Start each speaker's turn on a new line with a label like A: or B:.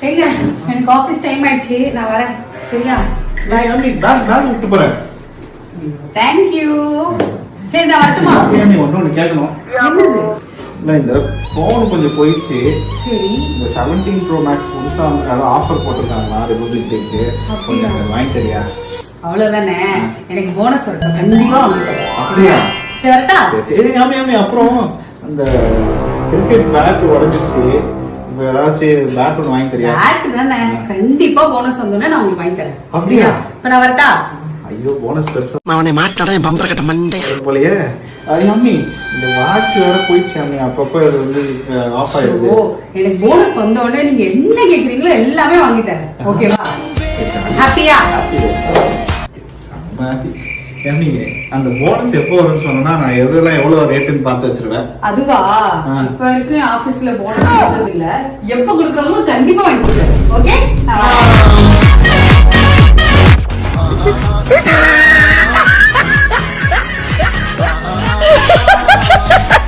A: எங்க எனக்கு office time ஆயிடுச்சு, நான் வரேன். சரியா?
B: பேக் விட்டு போறேன்.
A: Thank you. சரி நான் வரட்டுமா?
B: நீ ஒண்ணு கேட்கணும்.
A: என்னது?
B: இல்ல இந்த போன் கொஞ்சம் போயிடுச்சு.
A: சரி.
B: இந்த 17 Pro Max புதுசா வந்து ஆஃபர் போட்டிருக்காங்களா, ரிபப்ளிக் டேக்கு. கொஞ்சம் வாங்கி தரியா?
A: அவ்வளவுதானே, எனக்கு போனஸ் வரட்டும், கண்டிப்பா வாங்கி தரேன்.
B: அப்படியா?
A: சரி வரட்டா?
B: சரி ஆமி அப்புறம் அந்த கிரிக்கெட் பேட் உடைஞ்சிருச்சு. இப்போ ஏதாச்சும் பேட் ஒன்று வாங்கி தரியா?
A: பேட் தானே, கண்டிப்பா போனஸ் வந்தோடனே நான் உங்களுக்கு வாங்கி தரேன்.
B: அப்படியா?
A: இப்ப நான் வரட்டா?
B: ஐயோ போனஸ் பெருசா
C: அவனை மாட்டாடா என் பம்பர கட்ட மண்டே
B: போலயே. அம்மி இந்த வாட்ச் வேற போயிடுச்சு அம்மி, அப்பப்போ அது வந்து ஆஃப் ஆயிடுது.
A: எனக்கு போனஸ் வந்த உடனே நீங்க என்ன கேக்குறீங்களோ எல்லாமே வாங்கி தரேன். ஓகேவா? ஹாப்பியா?
B: அம்மி அந்த போனஸ் எப்போ வரும்னு சொன்னா நான் எதெல்லாம் எவ்வளவு ரேட்டுன்னு பார்த்து வச்சிருவேன்.
A: அதுவா? இப்ப வரைக்கும் ஆபீஸ்ல போனஸ் வந்தது இல்ல, எப்ப கொடுக்கறோமோ கண்டிப்பா வாங்கி கொடுக்குறேன். ஓகே?